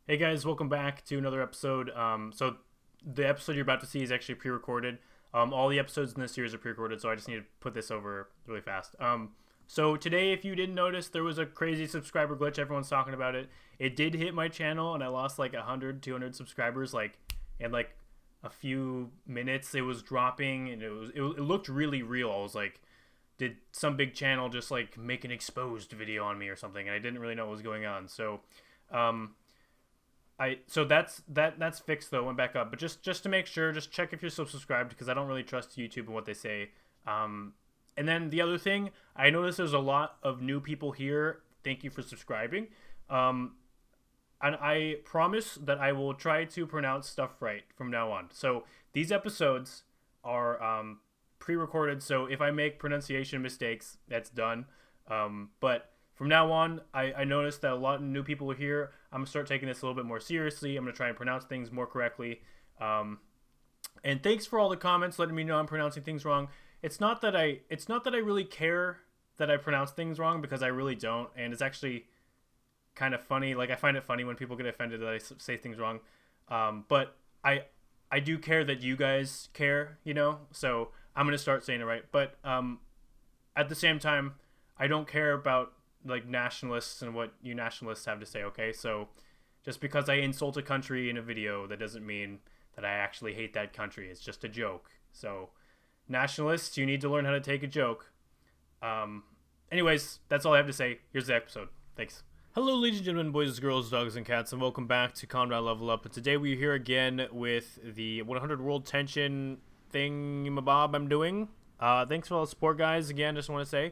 Hey guys, welcome back to another episode. So the episode you're about to see is actually pre-recorded. All the episodes in this series are pre-recorded, so I just need to put this over really fast. So today, if you didn't notice, there was a crazy subscriber glitch. Everyone's talking about it. It did hit my channel, and I lost like 100, 200 subscribers, like in like a few minutes. It was dropping, and it looked really real. I was like, did some big channel just like make an exposed video on me or something? And I didn't really know what was going on. So. That's fixed though. Went back up, but just to make sure, just check if you're still subscribed because I don't really trust YouTube and what they say. And then the other thing, I noticed there's a lot of new people here. Thank you for subscribing. And I promise that I will try to pronounce stuff right from now on. So these episodes are pre-recorded, so if I make pronunciation mistakes, that's done. But from now on, I noticed that a lot of new people are here. I'm gonna start taking this a little bit more seriously. I'm gonna try and pronounce things more correctly. And thanks for all the comments letting me know I'm pronouncing things wrong. It's not that I really care that I pronounce things wrong because I really don't. And it's actually kind of funny. Like I find it funny when people get offended that I say things wrong. But I do care that you guys care, you know. So I'm gonna start saying it right. But at the same time, I don't care about like nationalists and what you nationalists have to say. Okay, so just because I insult a country in a video, that doesn't mean that I actually hate that country. It's just a joke. So nationalists, you need to learn how to take a joke. Anyways, that's all I have to say. Here's the episode. Thanks. Hello, ladies and gentlemen, boys, girls, dogs, and cats, and welcome back to Combat Level Up. And today we're here again with the 100 World Tension thingamabob I'm doing. Thanks for all the support, guys. Again, just want to say,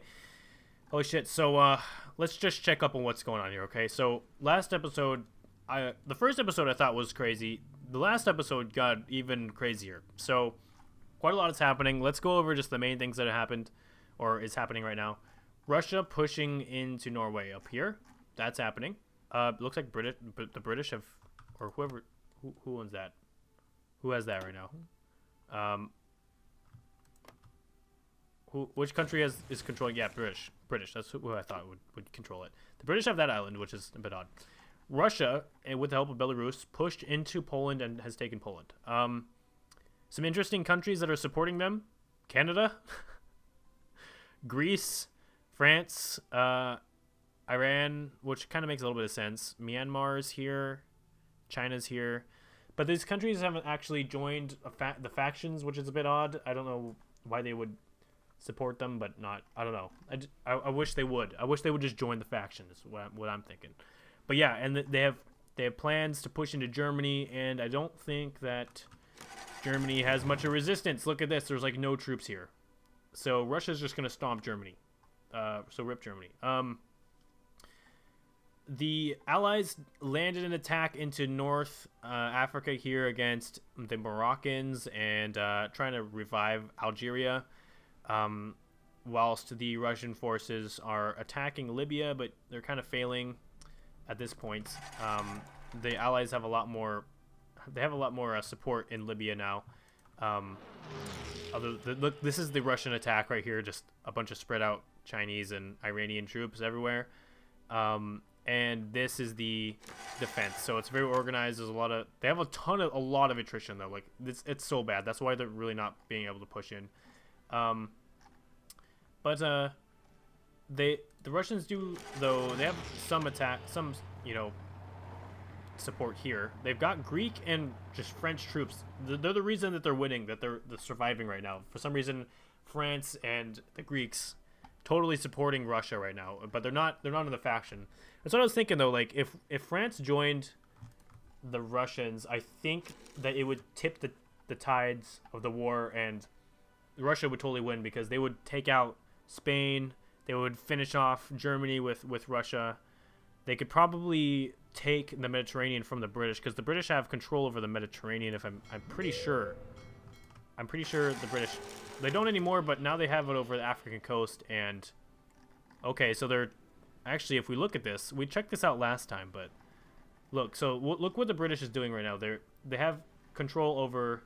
holy shit. So let's just check up on what's going on here, okay? So last episode, the first episode I thought was crazy. The last episode got even crazier. So quite a lot is happening. Let's go over just the main things that have happened, or is happening right now. Russia pushing into Norway up here. That's happening. Looks like the British have, or whoever, who owns that? Who has that right now? Which country is controlling? Yeah, British. That's who I thought would control it. The British have that island, which is a bit odd. Russia, with the help of Belarus, pushed into Poland and has taken Poland. Some interesting countries that are supporting them: Canada, Greece, France, Iran, which kind of makes a little bit of sense. Myanmar's here, China's here, but these countries haven't actually joined the factions, which is a bit odd. I don't know why they would support them, but not. I don't know. I wish they would. I wish they would just join the faction. Is what I'm thinking. But yeah, and they have plans to push into Germany, and I don't think that Germany has much of resistance. Look at this. There's like no troops here, so Russia's just gonna stomp Germany. So rip Germany. The Allies landed an attack into North Africa here against the Moroccans and trying to revive Algeria. Whilst the Russian forces are attacking Libya, but they're kind of failing at this point. The Allies have a lot more. They have a lot more support in Libya now. Look, this is the Russian attack right here. Just a bunch of spread out Chinese and Iranian troops everywhere. And this is the defense. So it's very organized. There's a lot of. They have a lot of attrition though. Like it's so bad. That's why they're really not being able to push in. But the Russians do though. They have some support here. They've got Greek and just French troops. They're the reason that they're winning, that they're surviving right now. For some reason, France and the Greeks totally supporting Russia right now, but they're not in the faction. That's what I was thinking though. Like if France joined the Russians, I think that it would tip the tides of the war, and Russia would totally win because they would take out Spain. They would finish off Germany with Russia. They could probably take the Mediterranean from the British because the British have control over the Mediterranean. If I'm pretty sure the British, they don't anymore, but now they have it over the African coast. And okay, so they're actually, if we look at this, we checked this out last time, but look what the British is doing right now. They have control over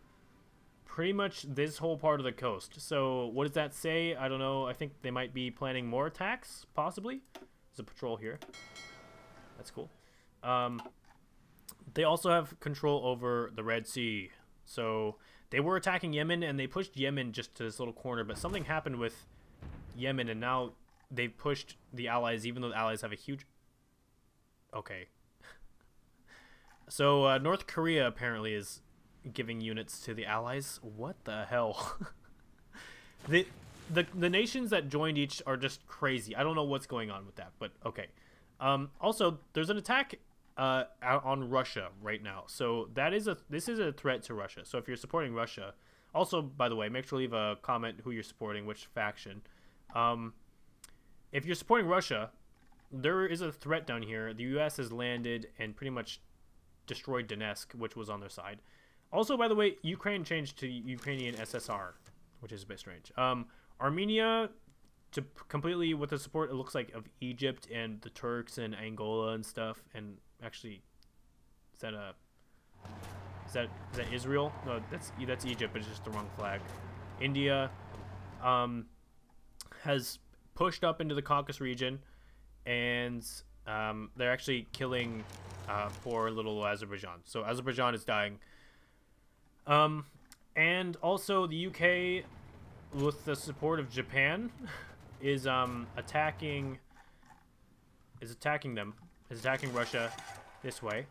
pretty much this whole part of the coast. So what does that say? I don't know. I think they might be planning more attacks, possibly. There's a patrol here. That's cool. They also have control over the Red Sea. So they were attacking Yemen, and they pushed Yemen just to this little corner, but something happened with Yemen, and now they've pushed the Allies, even though the Allies have a huge... Okay. So North Korea apparently is giving units to the Allies. What the hell? The nations that joined each are just crazy. I don't know what's going on with that, but okay. Also, there's an attack out on Russia right now. So this is a threat to Russia. So if you're supporting Russia, also, by the way, make sure to leave a comment who you're supporting, which faction. If you're supporting Russia, there is a threat down here. The U.S. has landed and pretty much destroyed Donetsk, which was on their side. Also, by the way, Ukraine changed to Ukrainian SSR, which is a bit strange. Armenia, to completely with the support, it looks like, of Egypt and the Turks and Angola and stuff. And actually, is that Israel? No, that's Egypt, but it's just the wrong flag. India has pushed up into the Caucasus region, and they're actually killing poor little Azerbaijan. So Azerbaijan is dying. And also the UK, with the support of Japan, is attacking Russia this way,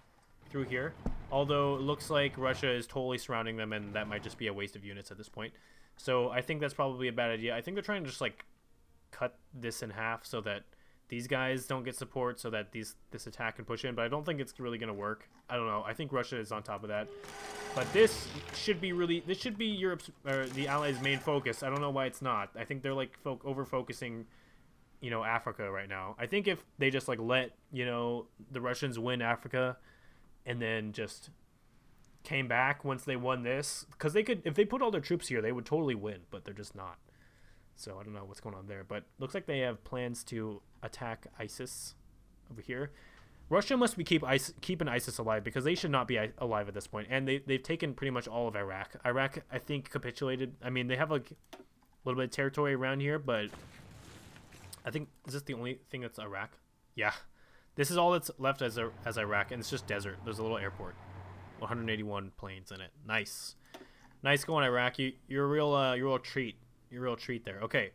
through here. Although it looks like Russia is totally surrounding them, and that might just be a waste of units at this point. So I think that's probably a bad idea. I think they're trying to just like cut this in half so that these guys don't get support, so that this attack can push in. But I don't think it's really gonna work. I don't know. I think Russia is on top of that. But this should be Europe's or the Allies' main focus. I don't know why it's not. I think they're like over focusing, Africa right now. I think if they just like let the Russians win Africa, and then just came back once they won this, because they could, if they put all their troops here, they would totally win. But they're just not. So I don't know what's going on there. But looks like they have plans to attack ISIS over here. Russia must be keeping ISIS alive, because they should not be alive at this point. And they've taken pretty much all of Iraq. Iraq, I think, capitulated. I mean, they have like a little bit of territory around here, but I think, is this the only thing that's Iraq? Yeah. This is all that's left as Iraq, and it's just desert. There's a little airport. 181 planes in it. Nice. Nice going, Iraq. You're a real treat. You're a real treat there. Okay.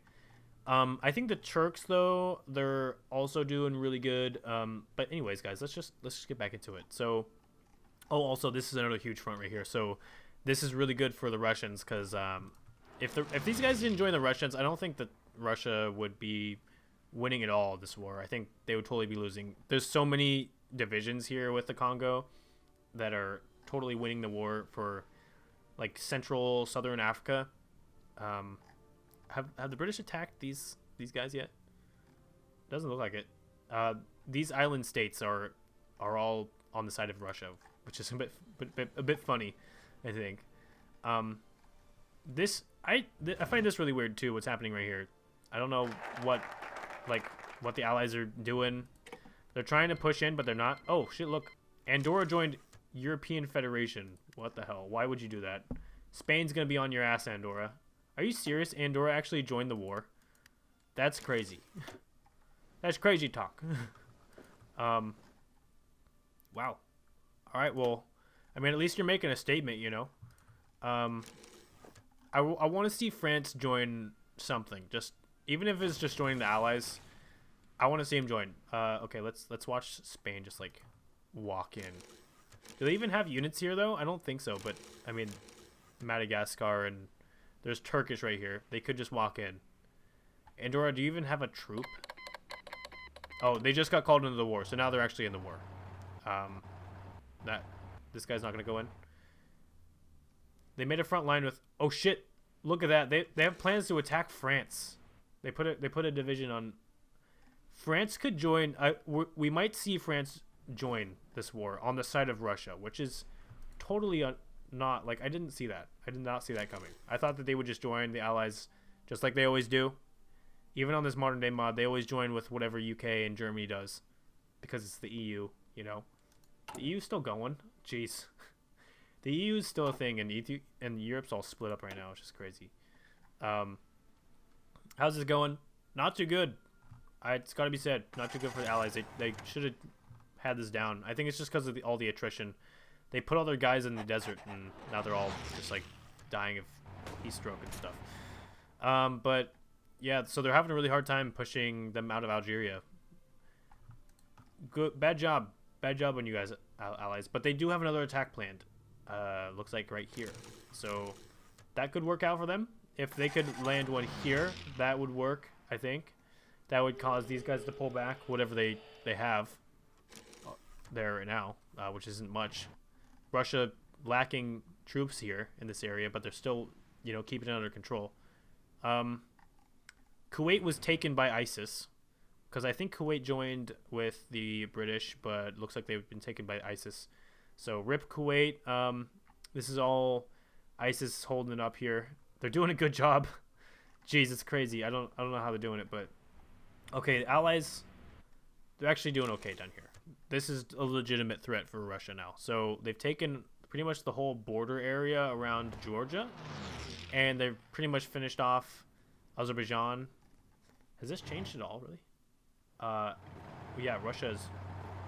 I think the Turks, though, they're also doing really good. But anyways, guys, let's just get back into it. So, also, this is another huge front right here. So this is really good for the Russians, because if these guys didn't join the Russians, I don't think that Russia would be winning at all this war. I think they would totally be losing. There's so many divisions here with the Congo that are totally winning the war for like southern Africa. Have the British attacked these guys yet? Doesn't look like it. These island states are all on the side of Russia, which is a bit funny, I think. I find this really weird too. What's happening right here? I don't know what the Allies are doing. They're trying to push in, but they're not. Oh shit! Look, Andorra joined European Federation. What the hell? Why would you do that? Spain's gonna be on your ass, Andorra. Are you serious? Andorra actually joined the war? That's crazy. That's crazy talk. Wow. All right. Well, I mean, at least you're making a statement, I want to see France join something. Just even if it's just joining the Allies, I want to see him join. Okay, let's watch Spain just like walk in. Do they even have units here though? I don't think so. But I mean, Madagascar, and there's Turkish right here. They could just walk in. Andorra, do you even have a troop? Oh, they just got called into the war, so now they're actually in the war. This guy's not gonna go in. They made a front line with. Oh shit! Look at that. They have plans to attack France. They put a division on. France could join. We might see France join this war on the side of Russia, which is totally not like I didn't see that. I did not see that coming. I thought that they would just join the Allies, just like they always do. Even on this modern day mod, they always join with whatever UK and Germany does, because it's the EU. The EU's still going. Jeez, the EU is still a thing, and Europe's all split up right now, which is crazy. How's this going? Not too good. It's got to be said, not too good for the Allies. They should have had this down. I think it's just because of all the attrition. They put all their guys in the desert, and now they're all just like dying of heat stroke and stuff. But yeah, so they're having a really hard time pushing them out of Algeria. Bad job on you guys, allies. But they do have another attack planned. Looks like right here. So that could work out for them. If they could land one here, that would work, I think. That would cause these guys to pull back whatever they have there right now, which isn't much. Russia lacking troops here in this area, but they're still, you know, keeping it under control. Kuwait was taken by ISIS, because I think Kuwait joined with the British, but looks like they've been taken by ISIS. So rip Kuwait. This is all ISIS holding it up here. They're doing a good job. Jeez, it's crazy. I don't know how they're doing it, but okay, the allies, they're actually doing okay down here. This is a legitimate threat for Russia now. So they've taken pretty much the whole border area around Georgia, and they've pretty much finished off Azerbaijan. Has this changed at all, really? Yeah, Russia is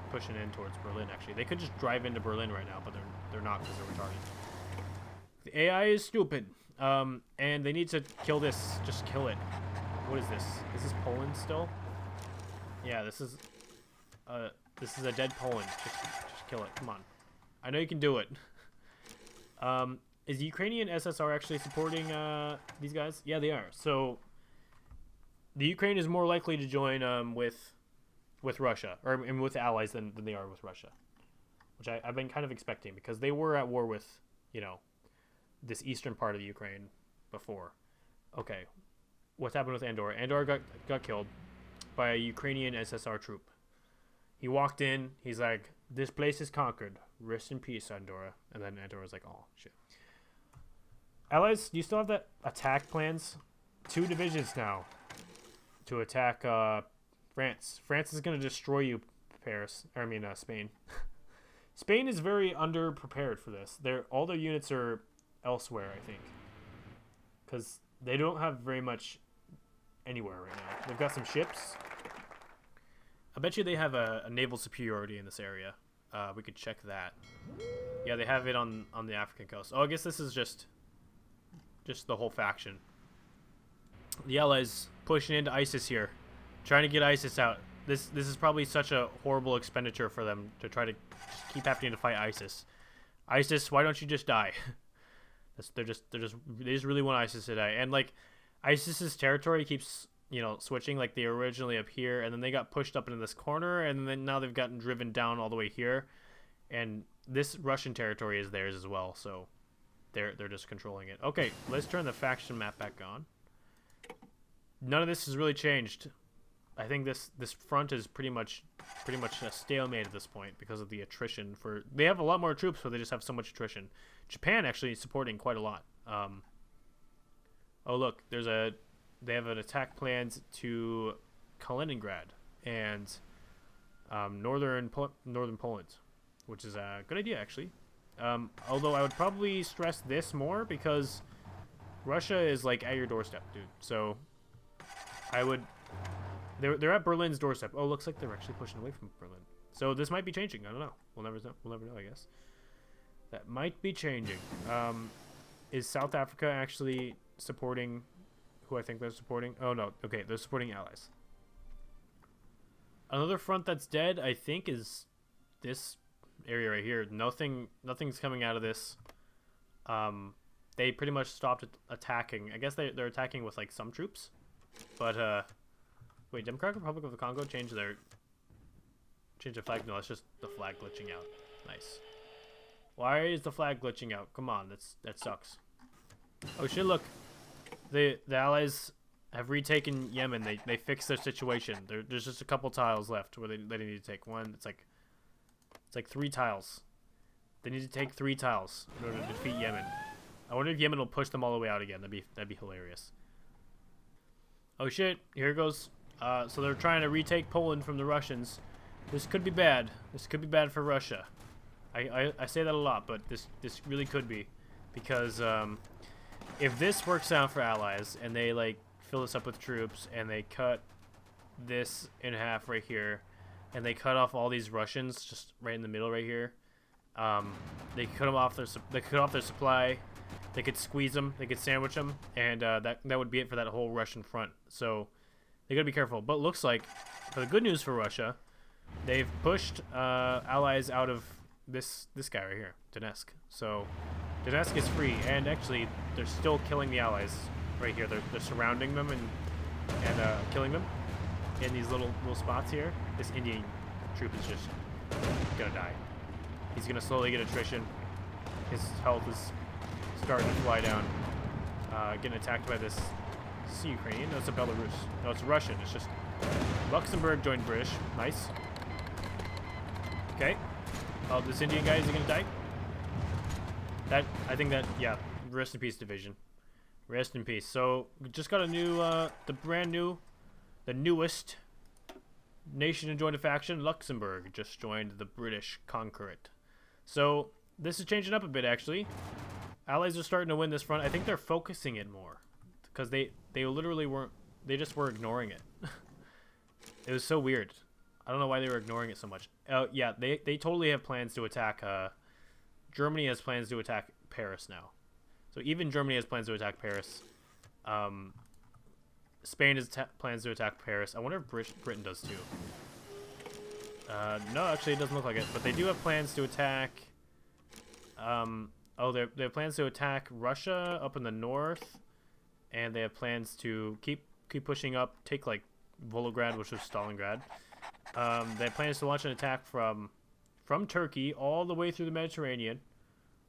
pushing in towards Berlin, actually. They could just drive into Berlin right now, but they're not because they're retarded. The AI is stupid. And they need to kill this. Just kill it. What is this? Is this Poland still? Yeah, this is a dead Poland. Just kill it. Come on. I know you can do it. Is Ukrainian SSR actually supporting these guys? Yeah, they are. So the Ukraine is more likely to join with Russia, or with allies than they are with Russia, which I've been kind of expecting, because they were at war with, you know, this eastern part of the Ukraine before. Okay, what's happened with Andorra? Andorra got killed by a Ukrainian SSR troop. He walked in, he's like, "This place is conquered. Rest in peace, Andorra." And then Andorra's like, "Oh shit." Allies, do you still have that attack plans? 2 divisions now to attack France. France is gonna destroy you, Spain. Spain is very underprepared for this. All their units are elsewhere, I think, because they don't have very much anywhere right now. They've got some ships. I bet you they have a naval superiority in this area. We could check that. Yeah, they have it on the African coast. Oh, I guess this is just the whole faction. The allies pushing into ISIS here, trying to get ISIS out. This is probably such a horrible expenditure for them to try to just keep having to fight ISIS. ISIS, why don't you just die? They just really want ISIS to die. And like, ISIS's territory keeps, you know, switching. Like, they were originally up here, and then they got pushed up into this corner, and then now they've gotten driven down all the way here, and this Russian territory is theirs as well. So they're just controlling it. Okay, let's turn the faction map back on. None of this has really changed. I think this front is pretty much a stalemate at this point because of the attrition. They have a lot more troops, but they just have so much attrition. Japan actually is supporting quite a lot. Oh look, they have an attack planned to Kaliningrad and northern Poland, which is a good idea actually. Although I would probably stress this more because Russia is like at your doorstep, dude. So I would. They're at Berlin's doorstep. Oh, looks like they're actually pushing away from Berlin. So this might be changing. I don't know. We'll never know, I guess. That might be changing. Is South Africa actually supporting who I think they're supporting? Oh, no. Okay, they're supporting allies. Another front that's dead, I think, is this area right here. Nothing's coming out of this. They pretty much stopped attacking. I guess they're attacking with, like, some troops. But, wait, Democratic Republic of the Congo changed their flag? No, it's just the flag glitching out. Nice. Why is the flag glitching out? Come on, that sucks. Oh shit, look. The Allies have retaken Yemen. They fixed their situation. There's just a couple tiles left where they need to take one. It's like 3 tiles. They need to take 3 tiles in order to defeat Yemen. I wonder if Yemen will push them all the way out again. That'd be hilarious. Oh shit, here it goes. So they're trying to retake Poland from the Russians. This could be bad. This could be bad for Russia. I say that a lot, but this really could be. Because if this works out for allies, and they like fill this up with troops, and they cut this in half right here, and they cut off all these Russians just right in the middle right here. They cut them off they cut off their supply. They could squeeze them, they could sandwich them, and that would be it for that whole Russian front. So they gotta be careful. But looks like, for the good news for Russia, they've pushed allies out of this guy right here, Donetsk. So Donetsk is free, and actually they're still killing the allies right here. They're surrounding them and killing them in these little spots here. This Indian troop is just gonna die. He's gonna slowly get attrition. His health is starting to fly down. Getting attacked by this. Is this Ukrainian? No, it's a Belarus. No, it's Russian. It's just Luxembourg joined British. Nice. Okay. Oh, this Indian guy, is he gonna die? I think that, yeah. Rest in peace, division. Rest in peace. So we just got a new, the newest nation to join a faction. Luxembourg just joined the British Concurrent. So this is changing up a bit, actually. Allies are starting to win this front. I think they're focusing it more because they literally weren't. They just were ignoring it. It was so weird. I don't know why they were ignoring it so much. Yeah, they totally have plans to attack. Germany has plans to attack Paris now. So even Germany has plans to attack Paris. Spain has plans to attack Paris. I wonder if Britain does too. No, actually it doesn't look like it. But they do have plans to attack. Oh, they have plans to attack Russia up in the north, and they have plans to keep pushing up, take like Volgograd, which was Stalingrad. They have plans to launch an attack from Turkey all the way through the Mediterranean,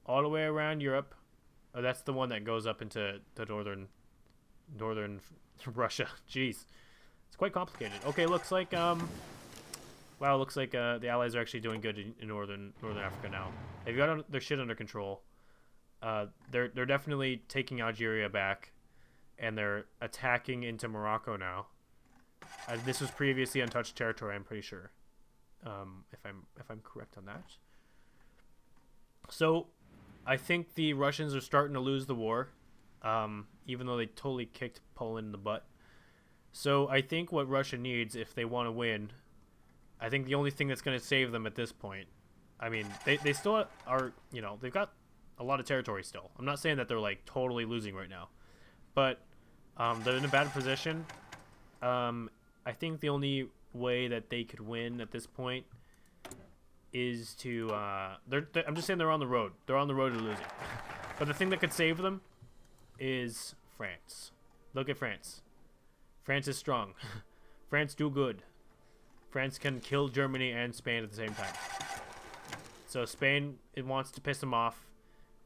all the way around Europe. Oh, that's the one that goes up into the northern Russia. Jeez, it's quite complicated. Okay, looks like wow, looks like the Allies are actually doing good in northern Africa now. They've got their shit under control. They're definitely taking Algeria back, and they're attacking into Morocco now. This was previously untouched territory, I'm pretty sure. If I'm correct on that. So, I think the Russians are starting to lose the war, even though they totally kicked Poland in the butt. So I think what Russia needs, if they want to win, I think the only thing that's going to save them at this point, I mean, they still are, you know, they've got a lot of territory still. I'm not saying that they're like totally losing right now, but they're in a bad position. I think the only way that they could win at this point is to I'm just saying they're on the road. They're on the road to losing. But the thing that could save them is France. Look at France. France is strong. France do good. France can kill Germany and Spain at the same time. So Spain, it wants to piss them off.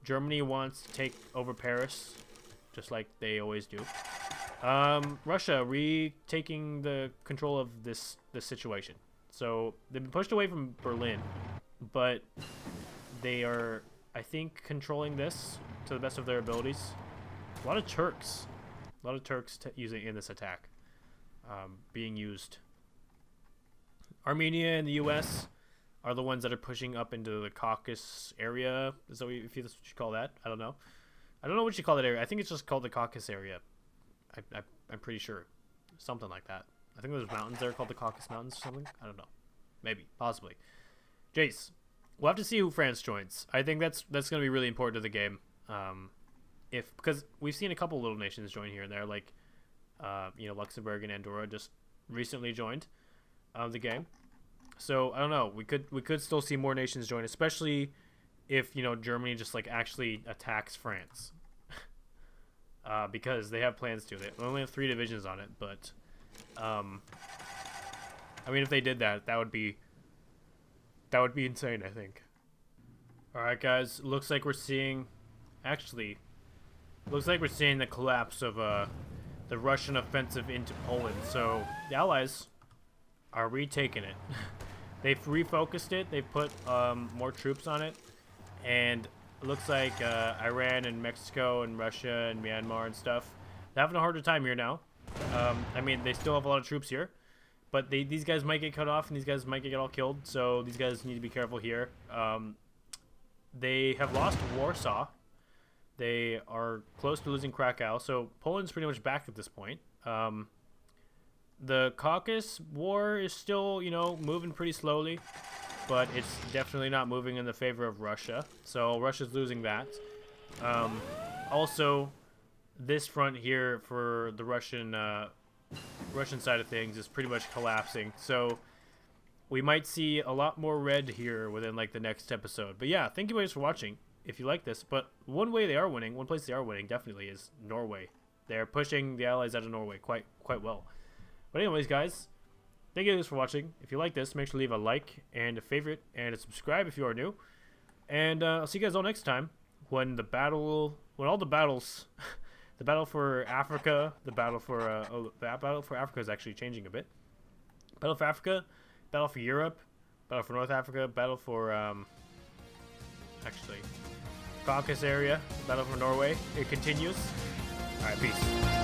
Germany wants to take over Paris, just like they always do. Russia retaking the control of this situation. So they've been pushed away from Berlin, but they are, I think, controlling this to the best of their abilities. A lot of Turks using in this attack, being used. Armenia and the U.S. are the ones that are pushing up into the Caucasus area. Is that what you call that? I don't know. I don't know what you call that area. I think it's just called the Caucasus area. I'm pretty sure. Something like that. I think there's mountains there called the Caucasus Mountains or something. I don't know. Maybe. Possibly. Jace. We'll have to see who France joins. I think that's going to be really important to the game. Because we've seen a couple little nations join here and there, like Luxembourg and Andorra just recently joined the game. So I don't know. We could still see more nations join, especially if Germany just like actually attacks France, because they have plans to. They only have 3 divisions on it, but I mean, if they did that, that would be insane, I think. All right, guys. Looks like we're seeing the collapse of the Russian offensive into Poland. So the Allies are retaking it. They've refocused it. They've put more troops on it, and it looks like Iran and Mexico and Russia and Myanmar and stuff, they're having a harder time here now. I mean, they still have a lot of troops here, but these guys might get cut off and these guys might get all killed. So these guys need to be careful here. They have lost Warsaw. They are close to losing Krakow. So Poland's pretty much back at this point. The Caucasus War is still, you know, moving pretty slowly, but it's definitely not moving in the favor of Russia. So Russia's losing that. Also, this front here for the Russian side of things is pretty much collapsing. So we might see a lot more red here within like the next episode. But yeah, thank you guys for watching. If you like this, but one place they are winning definitely is Norway. They're pushing the allies out of Norway quite well. But anyways, guys, thank you guys for watching. If you like this, make sure to leave a like and a favorite and a subscribe if you are new. And I'll see you guys all next time when the battle for Africa, the battle for Africa is actually changing a bit. Battle for Africa, battle for Europe, battle for North Africa, battle for actually Caucasus area, battle for Norway. It continues. All right, peace.